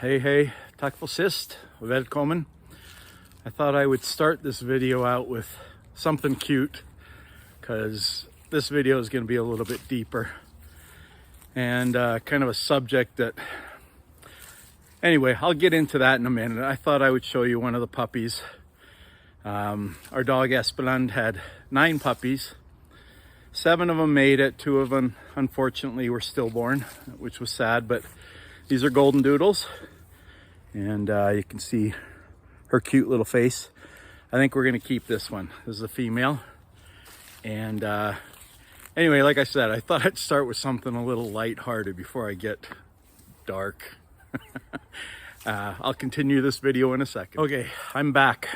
Hey, tack för sist. Välkommen. I thought I would start this video out with something cute because this video is going to be a little bit deeper and kind of a subject that, anyway, I'll get into that in a minute. I thought I would show you one of the puppies. Our dog Espeland had 9 puppies. 7 of them made it. 2 of them, unfortunately, were stillborn, which was sad, but these are golden doodles. And you can see her cute little face. I think we're going to keep this one. This is a female. And anyway, like I said, I thought I'd start with something a little lighthearted before I get dark. I'll continue this video in a second. Okay, I'm back.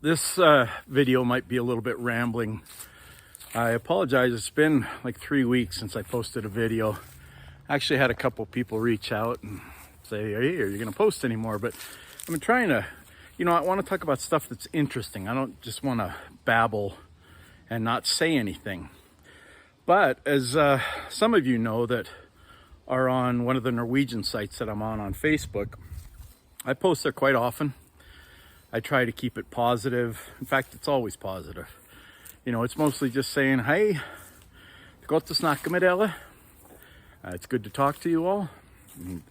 This video might be a little bit rambling. I apologize. It's been like 3 weeks since I posted a video. I actually had a couple people reach out and say, hey, are you going to post anymore? But I'm trying to, I want to talk about stuff that's interesting. I don't just want to babble and not say anything. But as some of you know that are on one of the Norwegian sites that I'm on Facebook, I post there quite often. I try to keep it positive. In fact, it's always positive. It's mostly just saying, hey, gott att snacka med er. It's good to talk to you all. And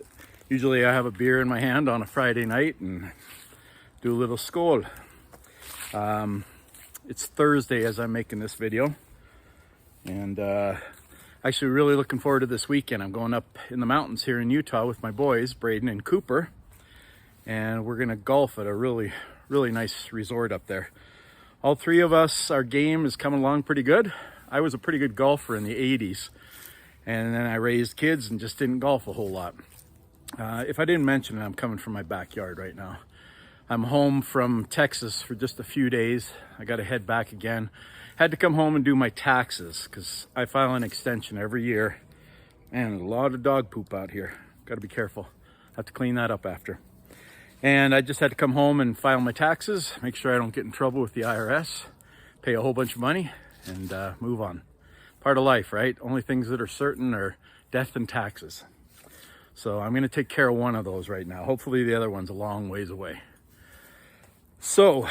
usually I have a beer in my hand on a Friday night and do a little skål. It's Thursday as I'm making this video. And actually really looking forward to this weekend. I'm going up in the mountains here in Utah with my boys, Braden and Cooper. And we're going to golf at a really nice resort up there. All 3 of us, our game is coming along pretty good. I was a pretty good golfer in the 80s. And then I raised kids and just didn't golf a whole lot. If I didn't mention it, I'm coming from my backyard right now. I'm home from Texas for just a few days. I got to head back again. Had to come home and do my taxes because I file an extension every year. Man, a lot of dog poop out here. Got to be careful. Have to clean that up after. And I just had to come home and file my taxes, make sure I don't get in trouble with the IRS, pay a whole bunch of money, and move on. Part of life, right? Only things that are certain are death and taxes. So I'm going to take care of one of those right now. Hopefully the other one's a long ways away. So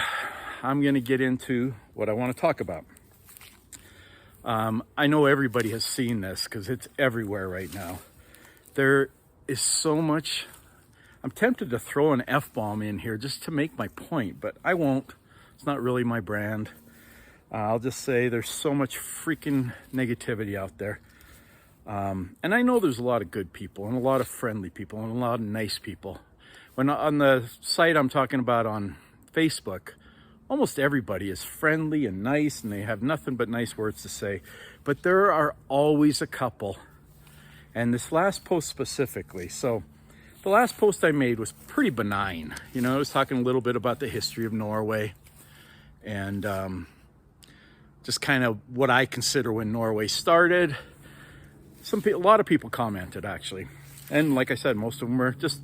I'm going to get into what I want to talk about. I know everybody has seen this because it's everywhere right now. There is so much. I'm tempted to throw an F-bomb in here just to make my point, but I won't. It's not really my brand. I'll just say there's so much freaking negativity out there. And I know there's a lot of good people and a lot of friendly people and a lot of nice people. When on the site I'm talking about on Facebook, almost everybody is friendly and nice and they have nothing but nice words to say. But there are always a couple. And this last post specifically, so the last post I made was pretty benign. I was talking a little bit about the history of Norway and just kind of what I consider when Norway started. A lot of people commented actually. And like I said, most of them were just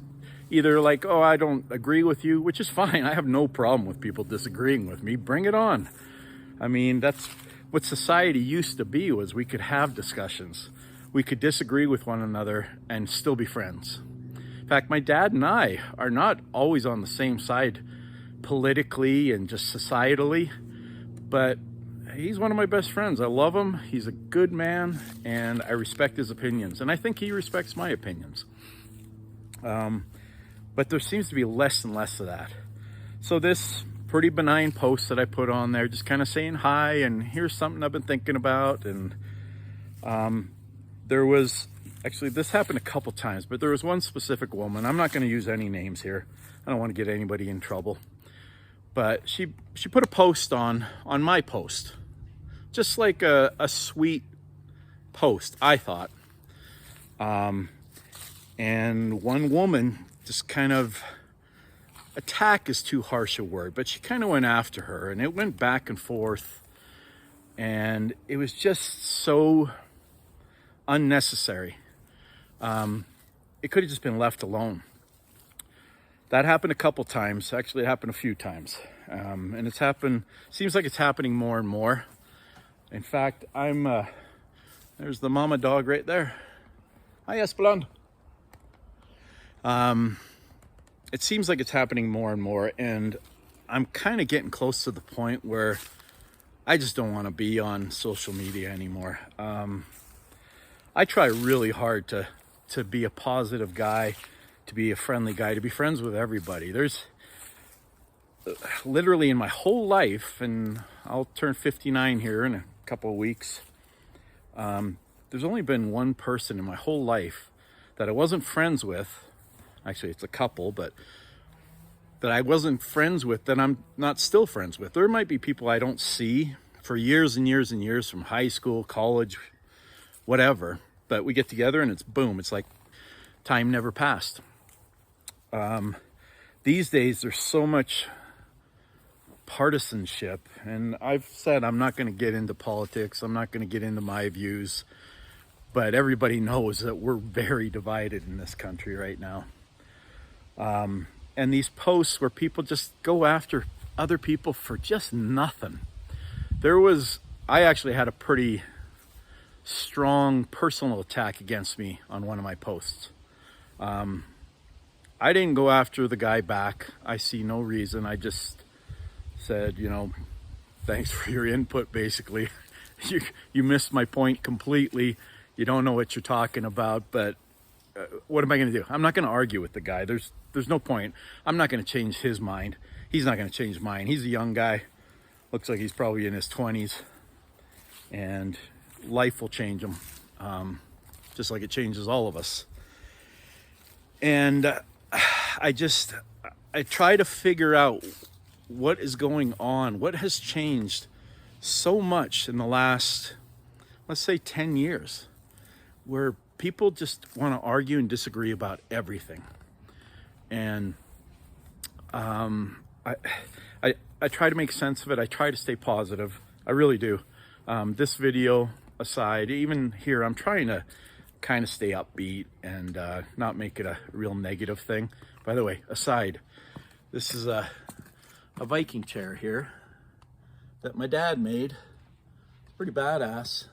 either like, oh, I don't agree with you, which is fine. I have no problem with people disagreeing with me. Bring it on. I mean, that's what society used to be, was we could have discussions. We could disagree with one another and still be friends. In fact, my dad and I are not always on the same side politically and just societally, but he's one of my best friends. I love him. He's a good man, and I respect his opinions. And I think he respects my opinions. But there seems to be less and less of that. So this pretty benign post that I put on there, just kind of saying hi, and here's something I've been thinking about. And there was, actually this happened a couple times, but there was one specific woman. I'm not going to use any names here. I don't want to get anybody in trouble. But she put a post on my post. Just like a sweet post, I thought. And one woman just kind of, attack is too harsh a word, but she kind of went after her, and it went back and forth. And it was just so unnecessary. It could have just been left alone. That happened a couple times. Actually, it happened a few times. And it's happened, seems like it's happening more and more. In fact, there's the mama dog right there. Hi, Espeland. It seems like it's happening more and more, and I'm kind of getting close to the point where I just don't want to be on social media anymore. I try really hard to be a positive guy, to be a friendly guy, to be friends with everybody. There's literally in my whole life, and I'll turn 59 here in a couple of weeks, there's only been one person in my whole life that I wasn't friends with. Actually, it's a couple, but that I wasn't friends with, that I'm not still friends with. There might be people I don't see for years and years and years, from high school, college, whatever, but we get together and it's boom. It's like time never passed. These days, there's so much partisanship, and I've said I'm not going to get into politics. I'm not going to get into my views, but everybody knows that we're very divided in this country right now. And these posts where people just go after other people for just nothing. I actually had a pretty strong personal attack against me on one of my posts. I didn't go after the guy back. I see no reason. I just said, thanks for your input, basically. You missed my point completely. You don't know what you're talking about, but what am I going to do? I'm not going to argue with the guy. There's no point. I'm not going to change his mind. He's not going to change mine. He's a young guy. Looks like he's probably in his 20s. And life will change him, just like it changes all of us. And I try to figure out what is going on. What has changed so much in the last, let's say, 10 years, where people just want to argue and disagree about everything. And I try to make sense of it. I try to stay positive. I really do. This video aside, even here, I'm trying to kind of stay upbeat and not make it a real negative thing. By the way, aside, this is a Viking chair here that my dad made. It's pretty badass.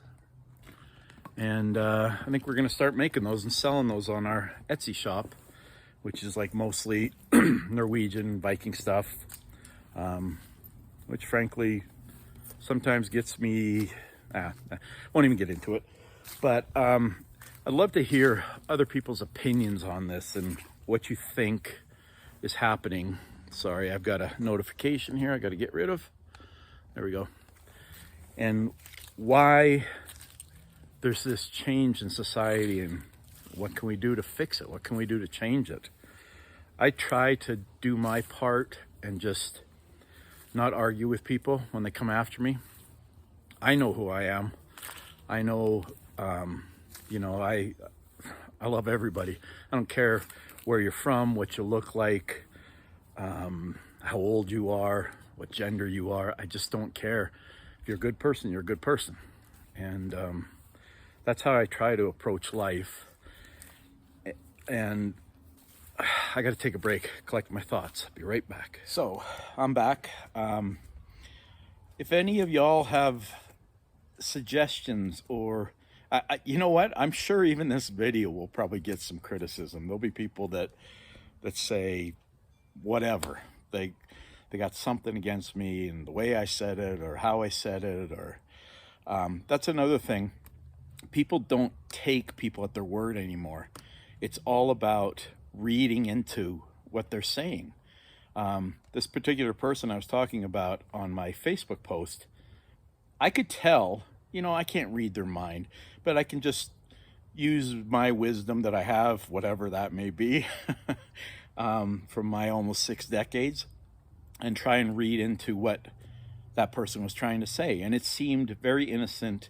And I think we're going to start making those and selling those on our Etsy shop, which is like mostly Norwegian Viking stuff, which frankly sometimes gets me, I won't even get into it. But I'd love to hear other people's opinions on this and what you think is happening. Sorry, I've got a notification here I got to get rid of. There we go. And why there's this change in society, and what can we do to fix it? What can we do to change it? I try to do my part and just not argue with people when they come after me. I know who I am. I know, I love everybody. I don't care where you're from, what you look like, how old you are, what gender you are. I just don't care. If you're a good person, you're a good person. And that's how I try to approach life. And I got to take a break, collect my thoughts. I'll be right back. So I'm back. If any of y'all have suggestions, or you know what, I'm sure even this video will probably get some criticism. There'll be people that say whatever, they got something against me and the way I said it or how I said it, or that's another thing. People don't take people at their word anymore. It's all about reading into what they're saying. This particular person I was talking about on my Facebook post, I could tell, I can't read their mind, but I can just use my wisdom that I have, whatever that may be, from my almost 6 decades, and try and read into what that person was trying to say. And it seemed very innocent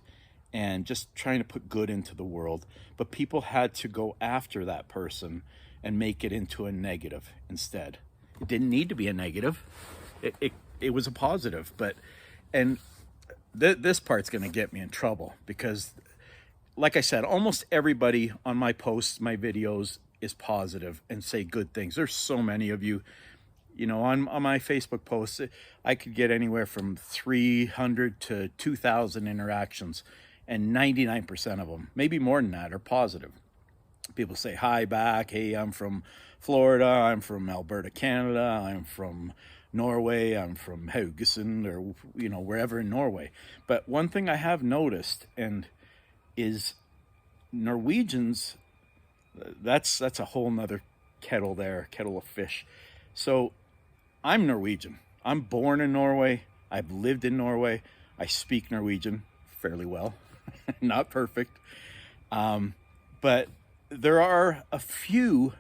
and just trying to put good into the world. But people had to go after that person and make it into a negative instead. It didn't need to be a negative. It was a positive. And this part's going to get me in trouble because, like I said, almost everybody on my posts, my videos, is positive and say good things. There's so many of you. On my Facebook posts, I could get anywhere from 300 to 2,000 interactions, and 99% of them, maybe more than that, are positive. People say hi back. Hey, I'm from Florida, I'm from Alberta, Canada, I'm from Norway, I'm from Haugesund, or wherever in Norway. But one thing I have noticed and is Norwegians, that's a whole nother kettle of fish. So I'm Norwegian. I'm born in Norway. I've lived in Norway. I speak Norwegian fairly well. Not perfect. But there are a few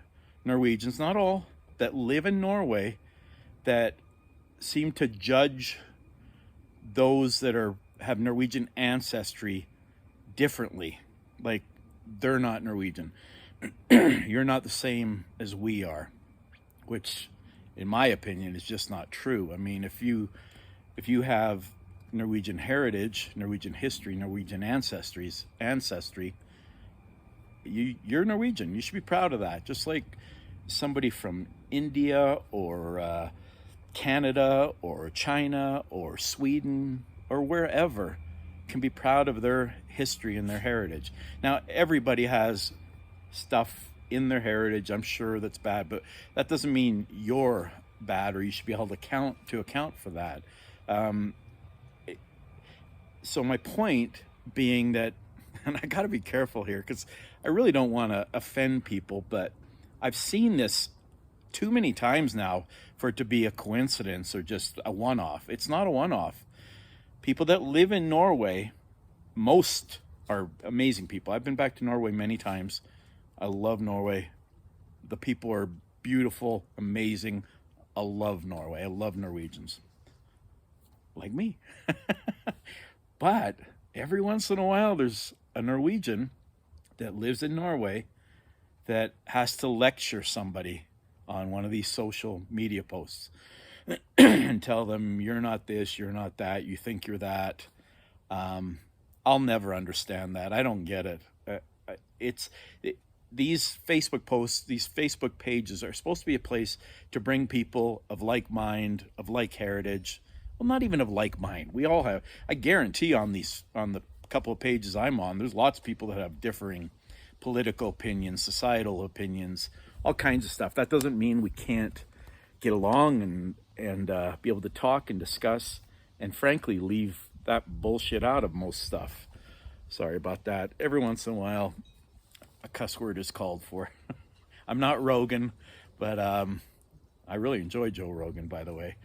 Norwegians, not all, that live in Norway that seem to judge those that have Norwegian ancestry differently. Like, they're not Norwegian. You're not the same as we are, which in my opinion is just not true. I mean, if you have Norwegian heritage, Norwegian history, Norwegian ancestry, you're Norwegian. You should be proud of that. Just like somebody from India or Canada or China or Sweden or wherever can be proud of their history and their heritage. Now, everybody has stuff in their heritage, I'm sure, that's bad, but that doesn't mean you're bad or you should be held to account for that. So my point being that, and I got to be careful here because I really don't want to offend people, but I've seen this too many times now for it to be a coincidence or just a one-off. It's not a one-off. People that live in Norway, most are amazing people. I've been back to Norway many times. I love Norway. The people are beautiful, amazing. I love Norway. I love Norwegians. Like me. But every once in a while, there's a Norwegian that lives in Norway that has to lecture somebody on one of these social media posts and tell them, you're not this, you're not that, you think you're that. I'll never understand that. I don't get it. These Facebook posts, these Facebook pages are supposed to be a place to bring people of like mind, of like heritage. Well, not even of like mind. We all have, I guarantee on the couple of pages I'm on, there's lots of people that have differing political opinions, societal opinions, all kinds of stuff. That doesn't mean we can't get along and be able to talk and discuss and frankly leave that bullshit out of most stuff. Sorry about that. Every once in a while, a cuss word is called for. I'm not Rogan, but I really enjoy Joe Rogan, by the way.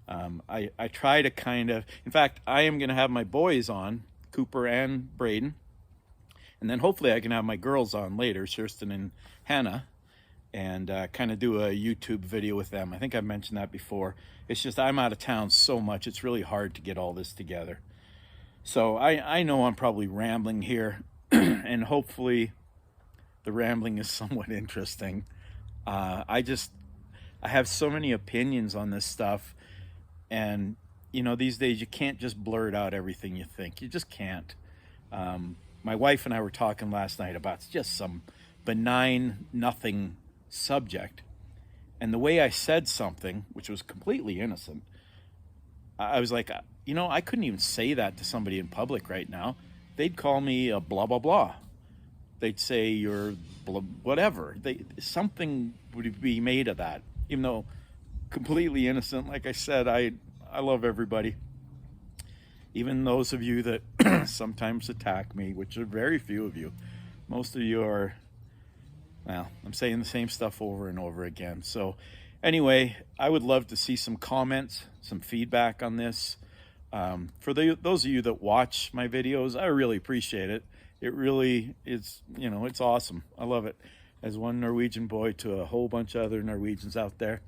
I try to kind of, in fact, I am going to have my boys on, Cooper and Braden, and then hopefully I can have my girls on later, Kirsten and Hannah, and kind of do a YouTube video with them. I think I've mentioned that before. It's just I'm out of town so much, it's really hard to get all this together. So I know I'm probably rambling here, and hopefully the rambling is somewhat interesting. I have so many opinions on this stuff, and these days you can't just blurt out everything you think. You just can't. My wife and I were talking last night about just some benign nothing subject, and the way I said something, which was completely innocent, I was like, I couldn't even say that to somebody in public right now. They'd call me a blah blah blah. They'd say you're blah, whatever. Something would be made of that, even though completely innocent. Like I said, I love everybody, even those of you that sometimes attack me, which are very few of you. Most of you are, well, I'm saying the same stuff over and over again. So anyway, I would love to see some comments, some feedback on this. For those of you that watch my videos, I really appreciate it. It really is, it's awesome. I love it. As one Norwegian boy to a whole bunch of other Norwegians out there.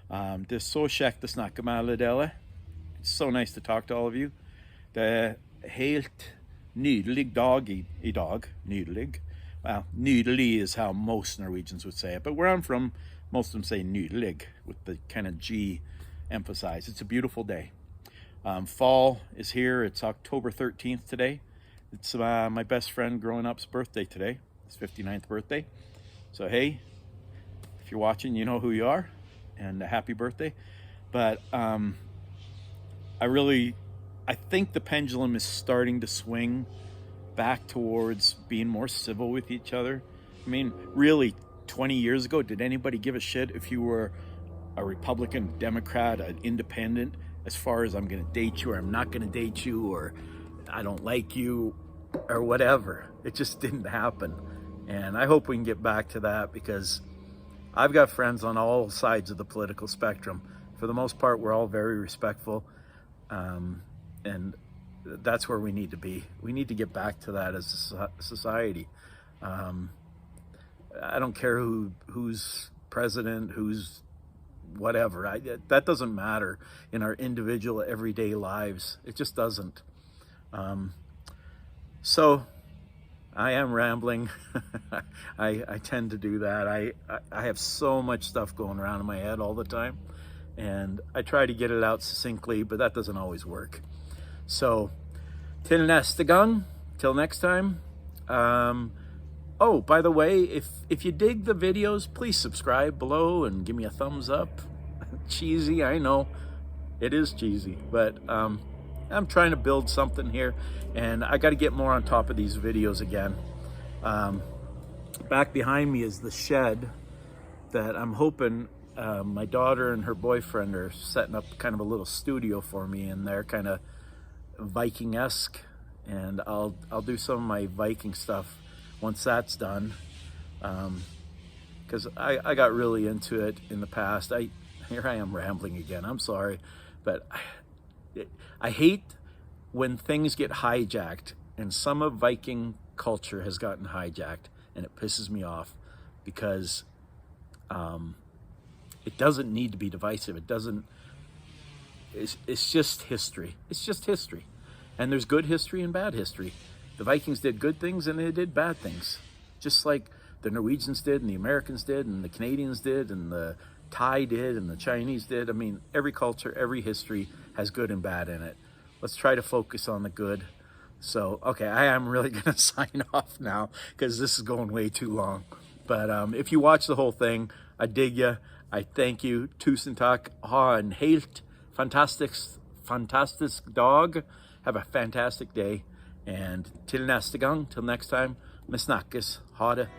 Det är så käckt att snacka med alla dere. It's so nice to talk to all of you. Det är helt nydelig dag idag. Nydelig. Well, nydelig is how most Norwegians would say it. But where I'm from, most of them say nydelig with the kind of G emphasized. It's a beautiful day. Fall is here. It's October 13th today. It's my best friend growing up's birthday today. His 59th birthday. So, hey, if you're watching, you know who you are. And a happy birthday. But I think the pendulum is starting to swing back towards being more civil with each other. I mean, really, 20 years ago, did anybody give a shit if you were a Republican, Democrat, an independent, as far as I'm going to date you or I'm not going to date you or I don't like you or whatever? It just didn't happen. And I hope we can get back to that, because I've got friends on all sides of the political spectrum. For the most part, we're all very respectful. And that's where we need to be. We need to get back to that as a society. I don't care who's president, who's whatever. That doesn't matter in our individual everyday lives. It just doesn't. So I am rambling. I tend to do that. I have so much stuff going around in my head all the time, and I try to get it out succinctly, but that doesn't always work. So till nästa gång, till next time. Oh, by the way, if you dig the videos, please subscribe below and give me a thumbs up. Cheesy, I know. It is cheesy, but I'm trying to build something here, and I got to get more on top of these videos again. Back behind me is the shed that I'm hoping my daughter and her boyfriend are setting up kind of a little studio for me in there, kind of Viking-esque, and I'll do some of my Viking stuff once that's done, because I got really into it in the past. Here I am rambling again, I'm sorry, but I hate when things get hijacked, and some of Viking culture has gotten hijacked, and it pisses me off, because it doesn't need to be divisive. It doesn't. It's just history. It's just history, and there's good history and bad history. The Vikings did good things and they did bad things, just like the Norwegians did and the Americans did and the Canadians did and the Thai did and the Chinese did. I mean, every culture, every history has good and bad in it. Let's try to focus on the good. So, okay, I am really going to sign off now, because this is going way too long. But if you watch the whole thing, I dig you. I thank you. Tusen tack. Ha en helt fantastisk dag. Have a fantastic day. And till nästa gång, till next time, vi snackes. Ha det.